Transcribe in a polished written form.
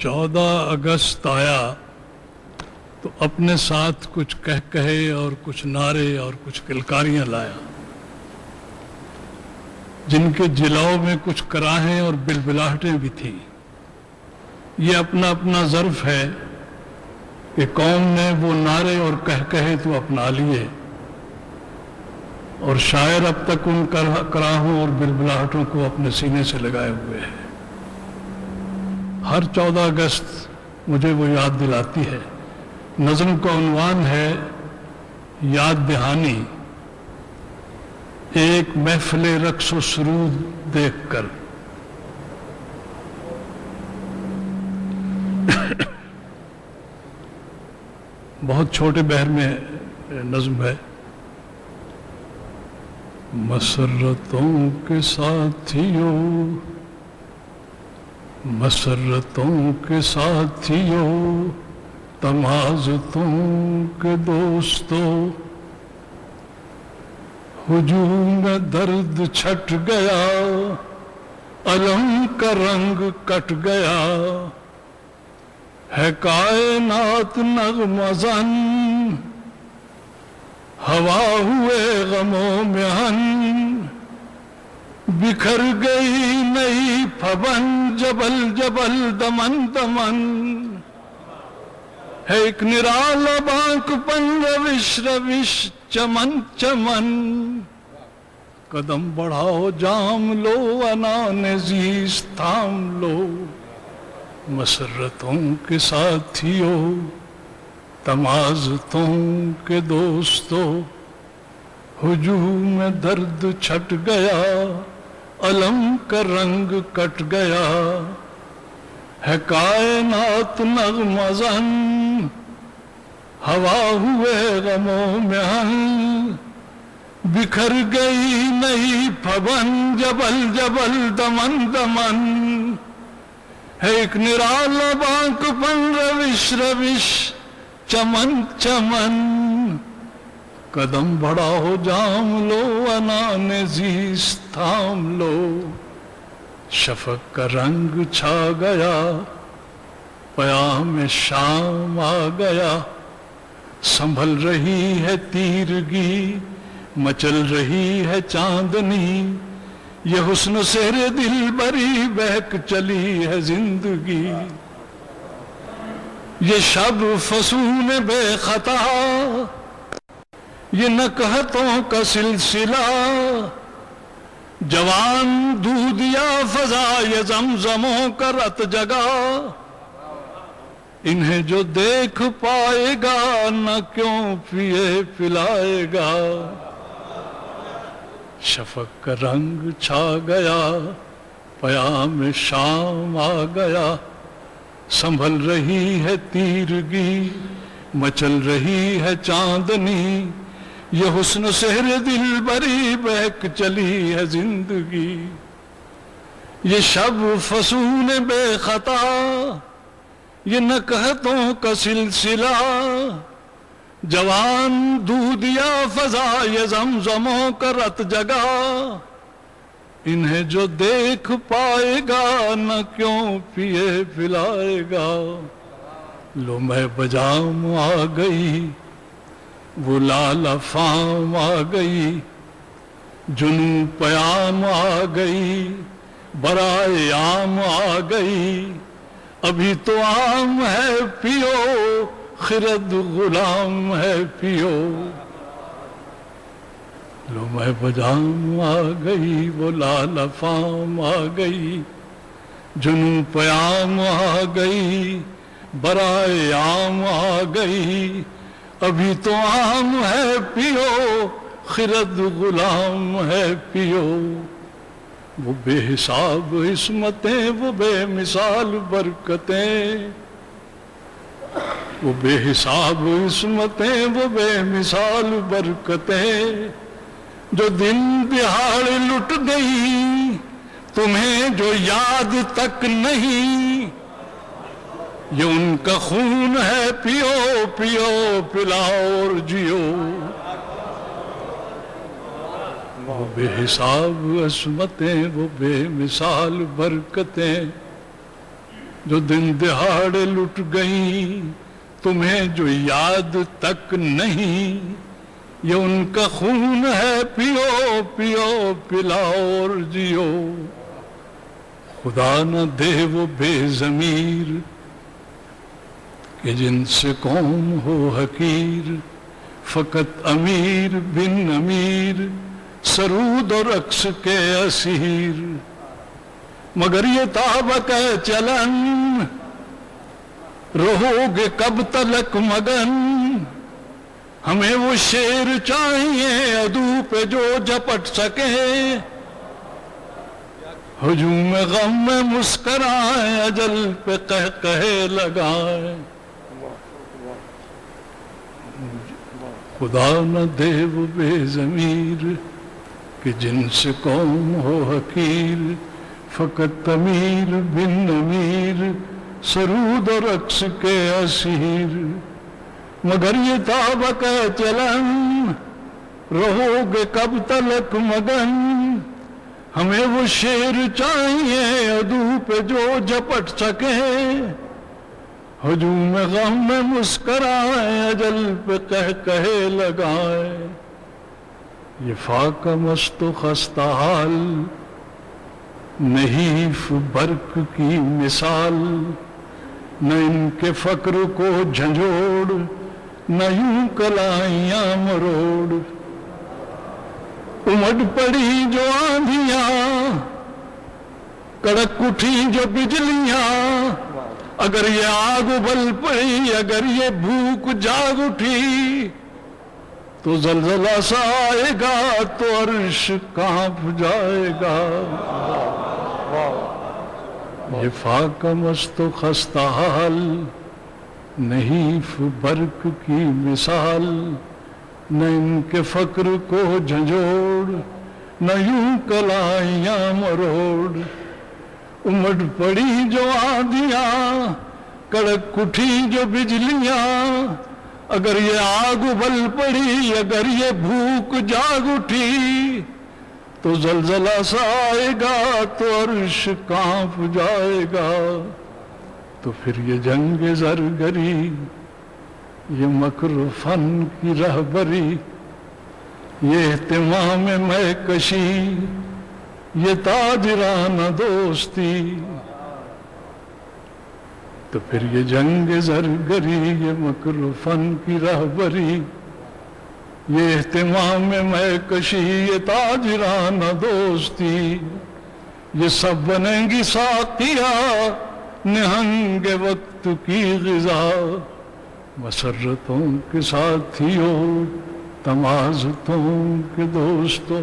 14 اگست آیا تو اپنے ساتھ کچھ کہے اور کچھ نعرے اور کچھ کلکاریاں لایا، جن کے جلاؤ میں کچھ کراہیں اور بلبلاہٹیں بھی تھیں۔ یہ اپنا اپنا ظرف ہے کہ قوم نے وہ نعرے اور کہے تو اپنا لیے، اور شاعر اب تک ان کراہوں اور بلبلاہٹوں کو اپنے سینے سے لگائے ہوئے ہے۔ ہر 14 اگست مجھے وہ یاد دلاتی ہے۔ نظم کا عنوان ہے یاد دہانی، ایک محفل رقص و سرود دیکھ کر۔ بہت چھوٹے بحر میں نظم ہے۔ مسرتوں کے ساتھیوں، مسرتوں کے ساتھیوں، تمازتوں کے دوستوں، ہجوم درد چھٹ گیا، علم کا رنگ کٹ گیا، ہے کائنات نغمہ زن، ہوا ہوئے غموں میں ہن، بکھر گئی نئی پھبن، جبل جبل دمن دمن، ہے ایک نرالا بانک پن، روش روش چمن چمن، قدم بڑھاؤ جام لو، انان زیست تھام لو، مسرتوں کے ساتھیوں، تمازتوں کے دوستوں، ہجوم درد چھٹ گیا، علم کا رنگ کٹ گیا، ہے کائنات نغمہ زن، ہوا ہوئے غموں میں ہن، بکھر گئی نئی پھبن، جبل جبل دمن دمن، ہے ایک نرالا بانک پن، روش روش چمن چمن، قدم بڑھاؤ جام لو، انان زیست تھام لو، شفق کا رنگ چھا گیا، پیام شام آ گیا، سنبھل رہی ہے تیرگی، مچل رہی ہے چاندنی، یہ حسن سحر دل بری، بہک چلی ہے زندگی، یہ شب فسون بے خطا، یہ نکہتوں کا سلسلہ، جوان دودھ یا فضا، یہ زمزموں کا رت جگا، انہیں جو دیکھ پائے گا، نہ کیوں پیے پلائے گا، شفق کا رنگ چھا گیا، پیام شام آ گیا، سنبھل رہی ہے تیرگی، مچل رہی ہے چاندنی، یہ حسن سحر دل بری، بہک چلی ہے زندگی، یہ شب فسون بے خطا، یہ نکہتوں کا سلسلہ، جوان دودھ یا فضا، یہ زمزموں کا رت جگا، انہیں جو دیکھ پائے گا، نہ کیوں پیے پلائے گا، لو میں بجام آ گئی، وہ لالا فام آ گئی، جنوں پیام آ گئی، برائے عام آ گئی، ابھی تو عام ہے پیو، خرد غلام ہے پیو، لو میں بجام آ گئی، وہ لالا فام آ گئی، جنوں پیام آ گئی، برائے عام آ گئی، ابھی تو عام ہے پیو، خرد غلام ہے پیو، وہ بے حساب عصمتیں، وہ بے مثال برکتیں، وہ بے حساب عصمتیں، وہ بے مثال برکتیں، جو دن دہاڑ لٹ گئی، تمہیں جو یاد تک نہیں، یہ ان کا خون ہے، پیو پیو پلاؤ اور جیو، وہ بے حساب عصمتیں، وہ بے مثال برکتیں، جو دن دہاڑے لٹ گئی تمہیں جو یاد تک نہیں، یہ ان کا خون ہے، پیو پیو پلاؤ اور جیو۔ خدا نہ دے وہ بے ضمیر کہ جن سے قوم ہو حقیر، فقط امیر بن امیر سرود اور رقص کے اسیر۔ مگر یہ تابق ہے چلن، رہو گے کب تلک مگن، ہمیں وہ شیر چاہیے عدو پہ جو جپٹ سکے، ہجوم غم میں مسکرائیں اجل پہ قہقہے لگائیں۔ خدا نہ دے وہ بے ضمیر کہ جن سے قوم ہو حقیر، فقط امیر بن امیر سرود و رقص کے اسیر۔ مگر یہ تابق ہے چلن، رہو گے کب تلک مگن، ہمیں وہ شیر چاہیے عدو پہ جو جپٹ سکے، ہجوم غم میں مسکرائیں اجل پہ قہقہے لگائیں۔ یہ فاقہ مست و خستہ حال نحیف برق کی مثال، نہ ان کے فقر کو جھنجھوڑ، نہ یوں کلائیاں مروڑ۔ امڑ پڑی جو آندھیاں، کڑک اٹھی جو بجلیاں، اگر یہ آگ ابل پڑی، اگر یہ بھوک جاگ اٹھی، تو زلزلہ سا آئے گا تو عرش کانپ جائے گا۔ یہ فاقہ مست و خستہ حال نحیف برق کی مثال، نہ ان کے فقر کو جھنجھوڑ، نہ یوں کلائیاں مروڑ۔ امڑ پڑی جو آندھیاں، کڑک اٹھی جو بجلیاں، اگر یہ آگ ابل پڑی، اگر یہ بھوک جاگ اٹھی، تو زلزلہ سا آئے گا تو عرش کانپ جائے گا۔ تو پھر یہ جنگ زرگری، یہ مکر و فن کی رہبری، یہ اہتمام میں کشی، یہ تاجرانہ دوستی۔ تو پھر یہ جنگ زرگری، یہ مکر و فن کی رہبری، یہ اہتمام میں کشی، یہ تاجرانہ دوستی، یہ سب بنیں گی ساقیہ نہنگ وقت کی غذا، مسرتوں کے ساتھیوں، تمازتوں کے دوستوں۔